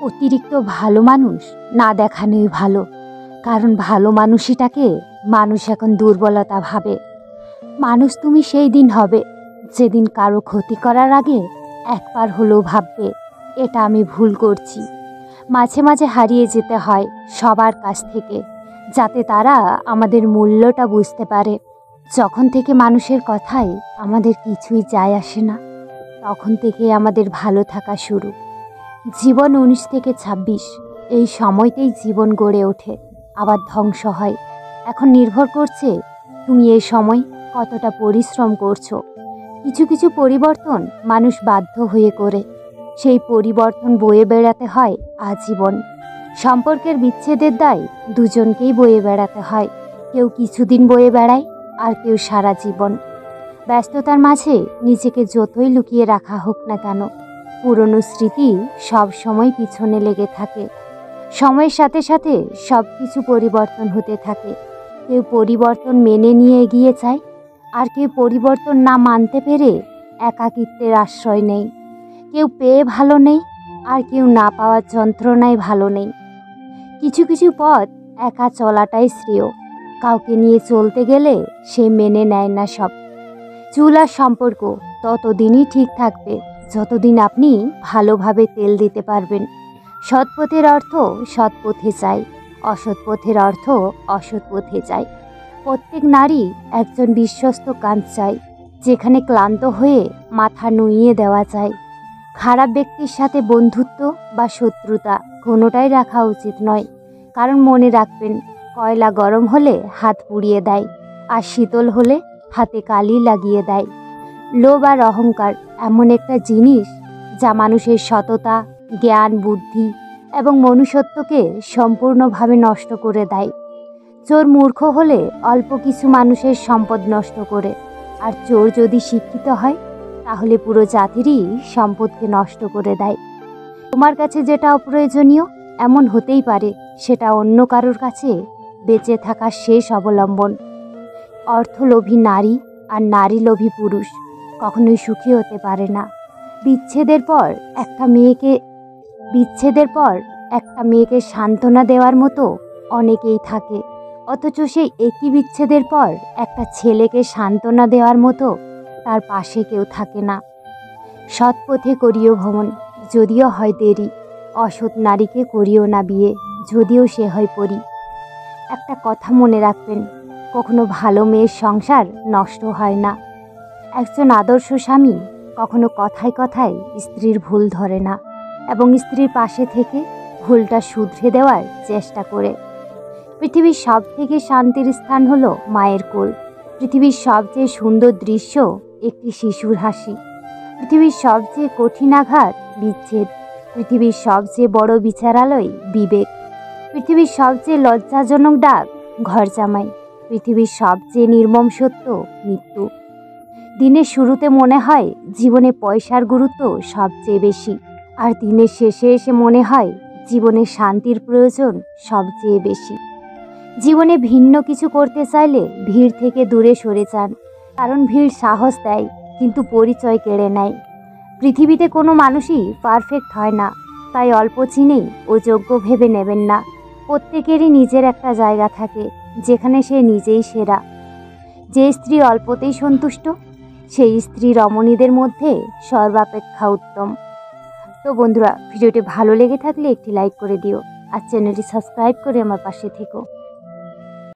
অতিরিক্ত ভালো মানুষ না দেখানোই ভালো। কারণ ভালো মানুষটাকে মানুষ এখন দুর্বলতা ভাবে। মানুষ তুমি সেই দিন হবে যেদিন কারো ক্ষতি করার আগে একবার হলেও ভাববে এটা আমি ভুল করছি। মাঝে মাঝে হারিয়ে যেতে হয় সবার কাছ থেকে, যাতে তারা আমাদের মূল্যটা বুঝতে পারে। যখন থেকে মানুষের কথায় আমাদের কিছুই যায় আসে না, তখন থেকে আমাদের ভালো থাকা শুরু। জীবন 19 থেকে 26 এই সময়তেই জীবন গড়ে ওঠে, আবার ধ্বংস হয়। এখন নির্ভর করছে তুমি এই সময় কতটা পরিশ্রম করছো। কিছু কিছু পরিবর্তন মানুষ বাধ্য হয়ে করে, সেই পরিবর্তন বয়ে বেড়াতে হয় আজীবন। সম্পর্কের বিচ্ছেদের দায় দুজনকেই বয়ে বেড়াতে হয়। কেউ কিছুদিন বয়ে বেড়ায়, আর কেউ সারা জীবন। ব্যস্ততার মাঝে নিজেকে যতই লুকিয়ে রাখা হোক না কেন, পুরনো স্মৃতি সব সময় পিছনে লেগে থাকে। সময়ের সাথে সাথে সব কিছু পরিবর্তন হতে থাকে। কেউ পরিবর্তন মেনে নিয়ে এগিয়ে যায়, আর কেউ পরিবর্তন না মানতে পেরে একাকিত্বের আশ্রয় নেই। কেউ পেয়ে ভালো নেই, আর কেউ না পাওয়ার যন্ত্রণায় ভালো নেই। কিছু কিছু পথ একা চলাটাই শ্রেয়। কাউকে নিয়ে চলতে গেলে সে মেনে নেয় না সব। চুল আর সম্পর্ক ততদিনই ঠিক থাকবে যতদিন আপনি ভালোভাবে তেল দিতে পারবেন। সৎ পথের অর্থ সৎ পথে যায়, অসৎ পথের অর্থ অসৎ পথে যায়। প্রত্যেক নারী একজন বিশ্বস্ত কাঁধ চায়, যেখানে ক্লান্ত হয়ে মাথা নুইয়ে দেওয়া যায়। খারাপ ব্যক্তির সাথে বন্ধুত্ব বা শত্রুতা কোনোটাই রাখা উচিত নয়। কারণ মনে রাখবেন, কয়লা গরম হলে হাত পুড়িয়ে দেয়, আর শীতল হলে হাতে কালি লাগিয়ে দেয়। লোভ আর অহংকার এমন একটা জিনিস যা মানুষের সততা, জ্ঞান, বুদ্ধি এবং মনুষ্যত্বকে সম্পূর্ণভাবে নষ্ট করে দেয়। চোর মূর্খ হলে অল্প কিছু মানুষের সম্পদ নষ্ট করে, আর চোর যদি শিক্ষিত হয় তাহলে পুরো জাতিরই সম্পদকে নষ্ট করে দেয়। তোমার কাছে যেটা অপ্রয়োজনীয় এমন হতেই পারে সেটা অন্য কারোর কাছে বেঁচে থাকার শেষ অবলম্বন। অর্থলোভী নারী আর নারীলোভী পুরুষ কখনোই সুখী হতে পারে না। বিচ্ছেদের পর একটা মেয়েকে সান্ত্বনা দেওয়ার মতো অনেকেই থাকে, অথচ সেই একই বিচ্ছেদের পর একটা ছেলেকে সান্ত্বনা দেওয়ার মতো তার পাশে কেউ থাকে না। সৎ পথে করিও ভ্রমণ, যদিও হয় দেরি। অসৎ নারীকে করিও না বিয়ে, যদিও সে হয় পরী। একটা কথা মনে রাখবেন, কখনো ভালো মেয়ের সংসার নষ্ট হয় না। একজন আদর্শ স্বামী কখনো কথায় কথায় স্ত্রীর ভুল ধরে না, এবং স্ত্রীর পাশে থেকে ভুলটা শুধরে দেওয়ার চেষ্টা করে। পৃথিবীর সব থেকে শান্তির স্থান হলো মায়ের কোল। পৃথিবীর সবচেয়ে সুন্দর দৃশ্য একটি শিশুর হাসি। পৃথিবীর সবচেয়ে কঠিন আঘাত বিচ্ছেদ। পৃথিবীর সবচেয়ে বড় বিচারালয় বিবেক। পৃথিবীর সবচেয়ে লজ্জাজনক ডাক ঘর জামাই। পৃথিবীর সবচেয়ে নির্মম সত্য মৃত্যু। দিনের শুরুতে মনে হয় জীবনে পয়সার গুরুত্ব সবচেয়ে বেশি, আর দিনের শেষে এসে মনে হয় জীবনে শান্তির প্রয়োজন সবচেয়ে বেশি। জীবনে ভিন্ন কিছু করতে চাইলে ভিড় থেকে দূরে সরে যান, কারণ ভিড় সাহস দেয় কিন্তু পরিচয় কেড়ে নেয়। পৃথিবীতে কোনো মানুষই পারফেক্ট হয় না, তাই অল্প চিনেই অযোগ্য ভেবে নেবেন না। প্রত্যেকেরই নিজের একটা জায়গা থাকে যেখানে সে নিজেই সেরা। যে স্ত্রী অল্পতেই সন্তুষ্ট, সেই স্ত্রী রমণীদের মধ্যে সর্বাপেক্ষা উত্তম। তো বন্ধুরা, ভিডিওটি ভালো লেগে থাকলে একটি লাইক করে দিও, আর চ্যানেলটি সাবস্ক্রাইব করে আমার পাশে থেকো।